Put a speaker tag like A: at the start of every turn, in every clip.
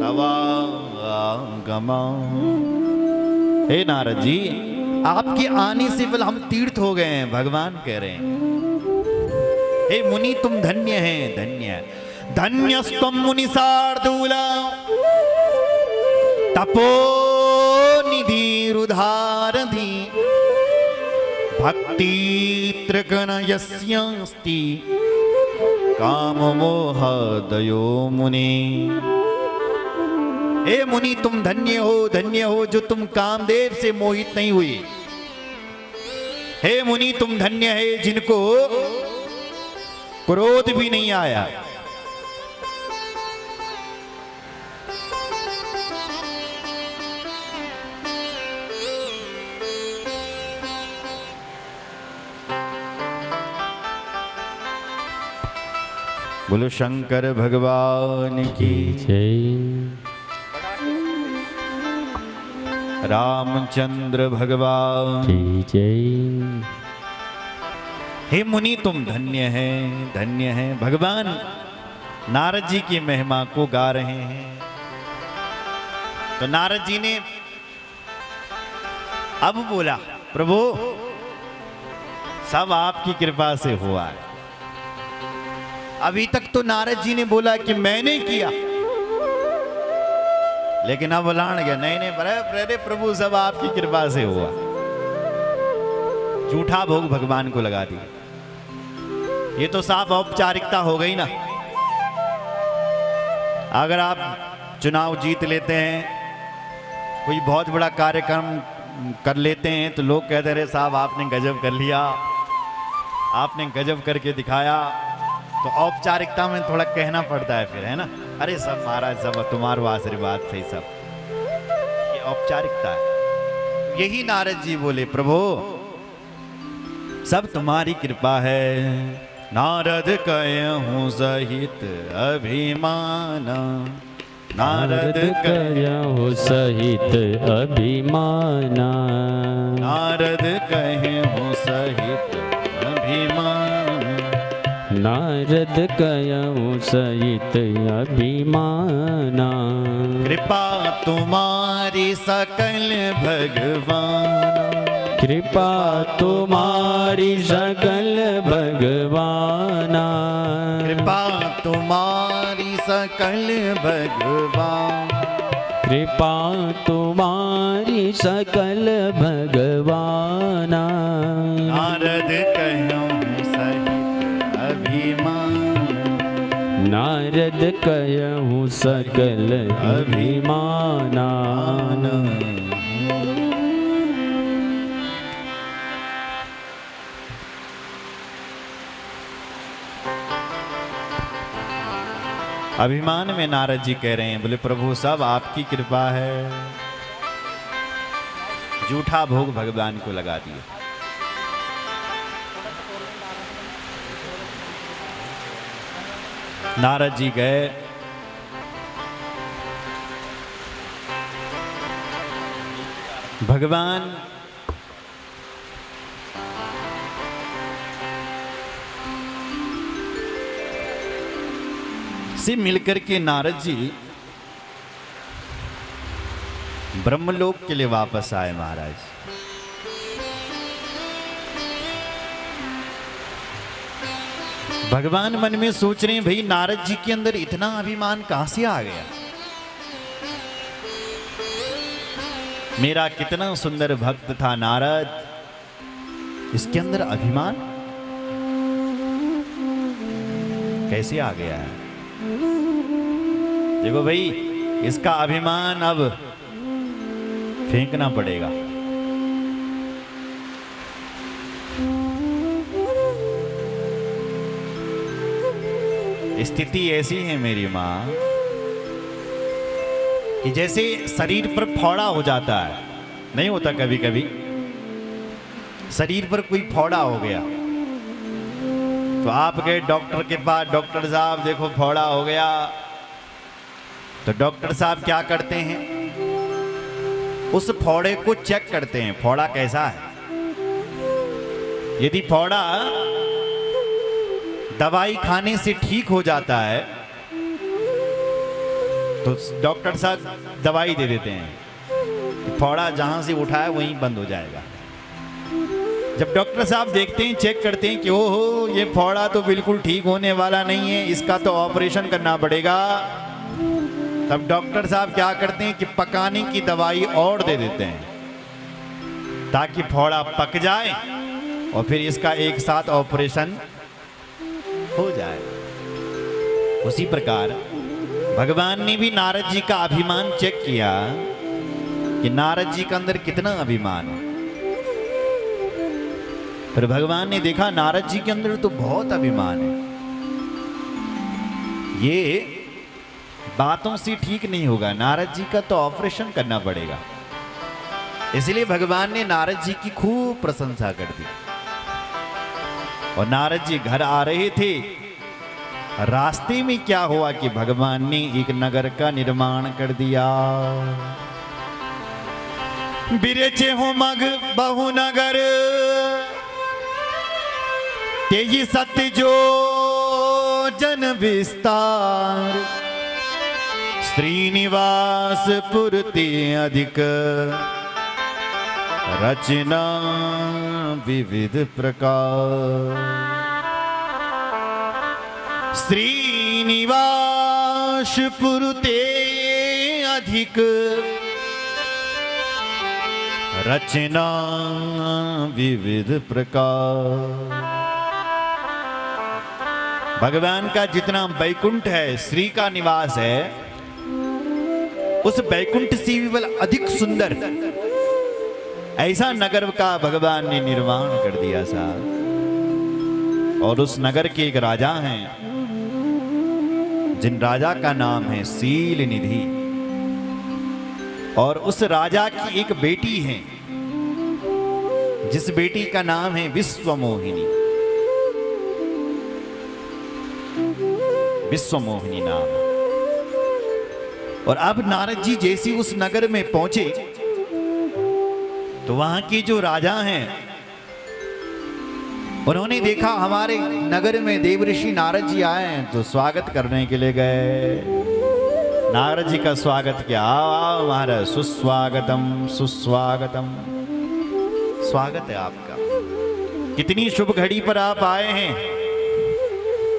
A: तवागमा। हे नारद जी, आपके आने से पहले हम तीर्थ हो गए हैं, भगवान कह रहे हैं। हे मुनि तुम धन्य हैं, धन्य। धन्यस्तम मुनि शार्दूला तपो निधि रुधारधि भक्ति त्रिगण यस्यास्ति काम मोह दयो मुनि। हे मुनि तुम धन्य हो, धन्य हो जो तुम कामदेव से मोहित नहीं हुई। हे मुनि तुम धन्य है जिनको क्रोध भी नहीं आया। बोलो शंकर भगवान की
B: जय।
A: रामचंद्र भगवान
B: की जय।
A: हे मुनि तुम धन्य हैं, धन्य हैं। भगवान नारद जी की महिमा को गा रहे हैं। तो नारद जी ने अब बोला, प्रभु सब आपकी कृपा से हुआ है। अभी तक तो नारद जी ने बोला कि मैंने किया, लेकिन अब लाण गया, नहीं नहीं अरे प्रभु सब आपकी कृपा से हुआ। झूठा भोग भगवान को लगा दिया। ये तो साफ औपचारिकता हो गई ना। अगर आप चुनाव जीत लेते हैं, कोई बहुत बड़ा कार्यक्रम कर लेते हैं, तो लोग कहते रहे साहब आपने गजब कर लिया, आपने गजब करके दिखाया। तो औपचारिकता में थोड़ा कहना पड़ता है फिर, है ना। अरे सब महाराज सब तुम्हारा आशीर्वाद से सब, ये औपचारिकता है। यही नारद जी बोले, प्रभु सब तुम्हारी कृपा है। नारद कहूँ सहित अभिमान, नारद
B: कहूँ सहित अभिमाना।
A: नारद कहूँ सहित अभिमान,
B: नारद कहूँ सहित अभिमाना।
A: कृपा तुम्हारी सकल भगवान,
B: कृपा तुम्हारी सकल भगवाना।
A: कृपा तुम्हारी सकल भगवान,
B: कृपा तुम्हारी सकल भगवाना।
A: नारद कहूँ सहित अभिमान,
B: नारद कहूँ सकल अभिमाना।
A: अभिमान में नारद जी कह रहे हैं, बोले प्रभु सब आपकी कृपा है। झूठा भोग भगवान को लगा दिया। नारद जी गए, भगवान से मिलकर के नारद जी ब्रह्मलोक के लिए वापस आए। महाराज भगवान मन में सोच रहे हैं, भाई नारद जी के अंदर इतना अभिमान कहां से आ गया। मेरा कितना सुंदर भक्त था नारद, इसके अंदर अभिमान कैसे आ गया है। देखो भाई, इसका अभिमान अब फेंकना पड़ेगा। स्थिति ऐसी है मेरी माँ कि जैसे शरीर पर फोड़ा हो जाता है, नहीं होता कभी कभी शरीर पर कोई फोड़ा हो गया, तो आप गए डॉक्टर के पास, डॉक्टर साहब देखो फोड़ा हो गया। तो डॉक्टर साहब क्या करते हैं, उस फोड़े को चेक करते हैं, फोड़ा कैसा है। यदि फोड़ा दवाई खाने से ठीक हो जाता है तो डॉक्टर साहब दवाई दे देते हैं कि फोड़ा जहां से उठा है वहीं बंद हो जाएगा। जब डॉक्टर साहब देखते हैं, चेक करते हैं कि ओहो ये फोड़ा तो बिल्कुल ठीक होने वाला नहीं है, इसका तो ऑपरेशन करना पड़ेगा, तब डॉक्टर साहब क्या करते हैं कि पकाने की दवाई और दे देते हैं ताकि फोड़ा पक जाए और फिर इसका एक साथ ऑपरेशन हो जाए। उसी प्रकार भगवान ने भी नारद जी का अभिमान चेक किया कि नारद जी के अंदर कितना अभिमान है। फिर भगवान ने देखा नारद जी के अंदर तो बहुत अभिमान है, ये बातों से ठीक नहीं होगा, नारद जी का तो ऑपरेशन करना पड़ेगा। इसलिए भगवान ने नारद जी की खूब प्रशंसा कर दी। और नारद जी घर आ रहे थे, रास्ते में क्या हुआ कि भगवान ने एक नगर का निर्माण कर दिया। बिरचे हो मग बहु नगर, तेजी सत्य जो जन विस्तार, श्रीनिवास पुरते अधिक, रचना विविध प्रकार। श्रीनिवास पुरते अधिक, रचना विविध प्रकार। भगवान का जितना बैकुंठ है, श्री का निवास है, उस बैकुंठ से भी बल अधिक सुंदर ऐसा नगर का भगवान ने निर्माण कर दिया साहब। और उस नगर के एक राजा हैं, जिन राजा का नाम है सील निधि। और उस राजा की एक बेटी है, जिस बेटी का नाम है विश्वमोहिनी। विश्वमोहिनी नाम। और अब नारद जी जैसे उस नगर में पहुंचे तो वहां के जो राजा हैं, उन्होंने देखा हमारे नगर में देवऋषि नारद जी आए हैं, तो स्वागत करने के लिए गए। नारद जी का स्वागत किया, आओ महाराज, सुस्वागतम सुस्वागतम, स्वागत है आपका। कितनी शुभ घड़ी पर आप आए हैं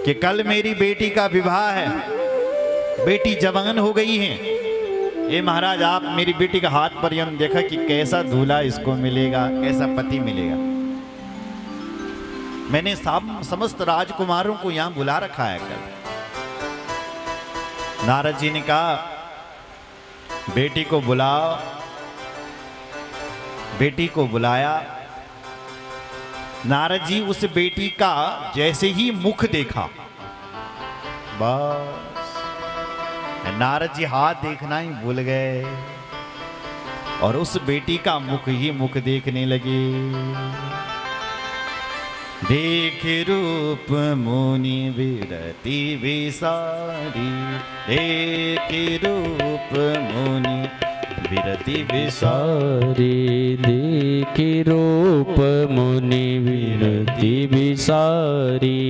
A: कि कल मेरी बेटी का विवाह है, बेटी जवान हो गई है। ये महाराज आप मेरी बेटी का हाथ पर्यंत देखा कि कैसा दूल्हा इसको मिलेगा, कैसा पति मिलेगा। मैंने समस्त राजकुमारों को यहां बुला रखा है कल। नारद जी ने कहा बेटी को बुलाओ। बेटी को बुलाया। नारद जी उस बेटी का जैसे ही मुख देखा, बस नारद जी हाथ देखना ही भूल गए और उस बेटी का मुख ही मुख देखने लगे। देख रूप मुनि विरति विसारी, देख रूप मुनि विरति विसारी,
B: देख रूप मुनि विरति विसारी,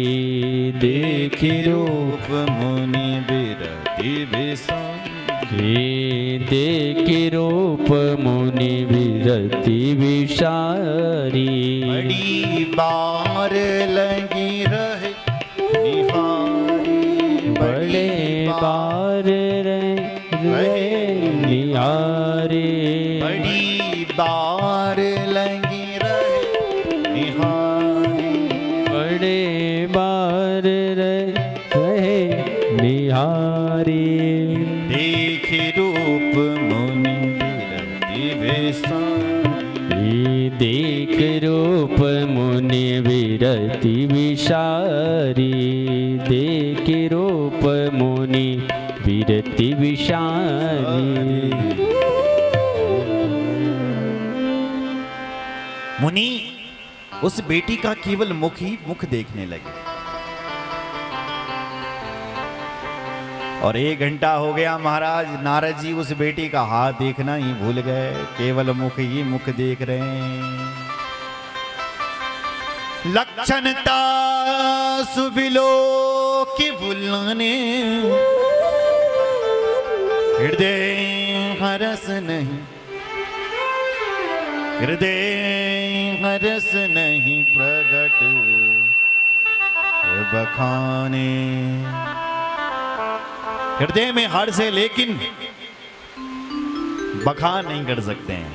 A: देख रूप मुनि विरति विसारी,
B: देख रूप मुनि विरति विसारी।
A: बड़ी बार लगी रहे निहारी,
B: बड़े बार रहे निहारे,
A: बड़ी बार लगी रहे निहारी,
B: बड़े बार रहे निहारे।
A: देख रूप मुनि विरति विसारी,
B: देख रूप मुनि विरति विसारी, देख रूप मुनि विरति विसारी।
A: मुनि उस बेटी का केवल मुख ही मुख देखने लगे। और 1 घंटा हो गया महाराज, नारद जी उस बेटी का हाथ देखना ही भूल गए, केवल मुख ही मुख देख रहे हैं। लक्षणता सुबिलो के बुलाने, हृदय हरस नहीं, हृदय हरस नहीं प्रगट बखाने। हृदय में हर्ष है लेकिन बखान नहीं कर सकते हैं।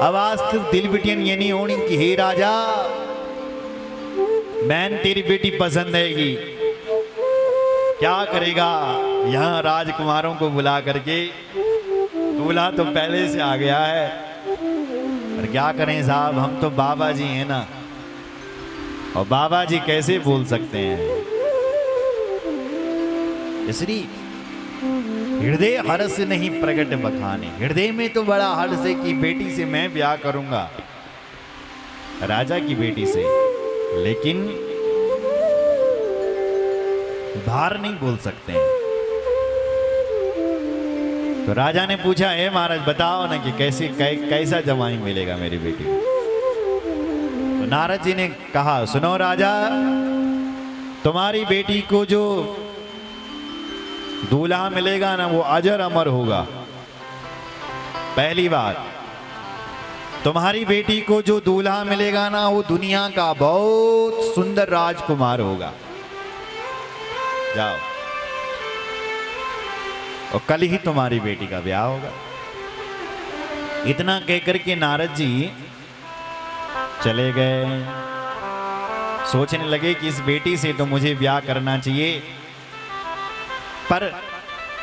A: अब आज सिर्फ दिल बिटियन ये नहीं होनी कि हे राजा मैंने तेरी बेटी पसंद हैगी, क्या करेगा? यहां राजकुमारों को बुला करके, दूल्हा तो पहले से आ गया है, पर क्या करें साहब, हम तो बाबा जी हैं ना, और बाबा जी कैसे बोल सकते हैं? इसलिए हृदय हर्ष नहीं प्रगट बखाने। हृदय में तो बड़ा हर्ष है कि बेटी से मैं ब्याह करूंगा, राजा की बेटी से, लेकिन बाहर नहीं बोल सकते हैं। तो राजा ने पूछा, हे महाराज बताओ ना कि कैसा जमाई मिलेगा मेरी बेटी को। तो नारद जी ने कहा, सुनो राजा, तुम्हारी बेटी को जो दूल्हा मिलेगा ना वो अजर अमर होगा। पहली बात, तुम्हारी बेटी को जो दूल्हा मिलेगा ना वो दुनिया का बहुत सुंदर राजकुमार होगा। जाओ, और कल ही तुम्हारी बेटी का ब्याह होगा। इतना कहकर के नारद जी चले गए। सोचने लगे कि इस बेटी से तो मुझे ब्याह करना चाहिए, पर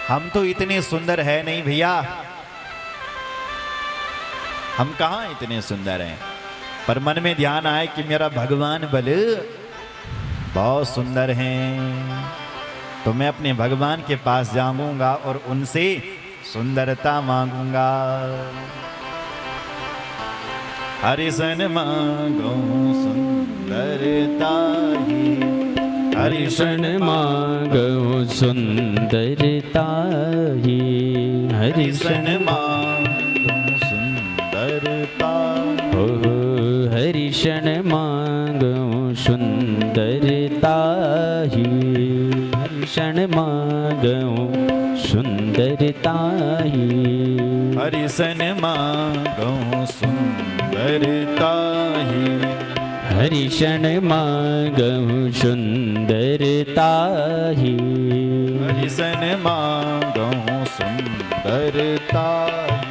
A: हम तो इतने सुंदर है नहीं भैया, हम कहाँ इतने सुंदर हैं। पर मन में ध्यान आए कि मेरा भगवान बल बहुत सुंदर हैं, तो मैं अपने भगवान के पास जाऊंगा और उनसे सुंदरता मांगूंगा। हरिशन मांगो सुंदरता ही,
B: हरिशन मांगो सुंदरता ही, हरिशन
A: मांगो सुंदरता,
B: हो हरिशन मांगो सुंदरता ही, हरिशन मांगो सुंदरता ही,
A: हरिशन मांगो सुंदरता ही,
B: हरिशन मांगो सुंदरता ही,
A: हरिशन मांगो सुंदरता ही,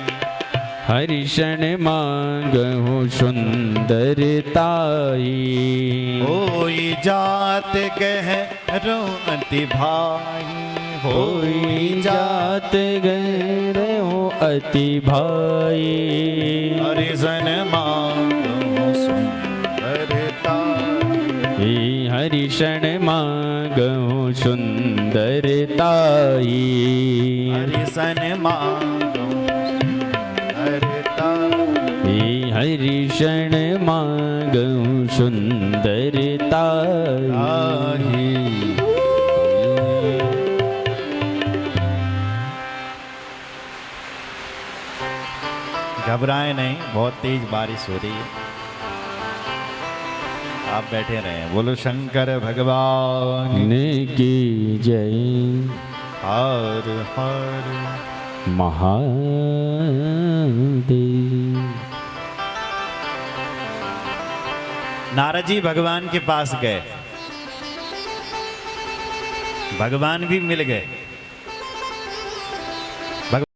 B: हरिशन मांगो सुंदरता ही।
A: होई जात गहरो अति भाई,
B: होई जात गहरो अति भाई,
A: हरिशन मांगो सुंदरता ही,
B: हरिशन मांगो सुंदरता ही,
A: हरिशन मांगो सुंदरता
B: हे हरिशन मांगो सुंदरता
A: ही। घबराए नहीं, बहुत तेज बारिश हो रही है, आप बैठे रहे। बोलो शंकर भगवान
B: की जय।
A: हर हर
B: महादेव।
A: नारद जी भगवान के पास गए, भगवान भी मिल गए।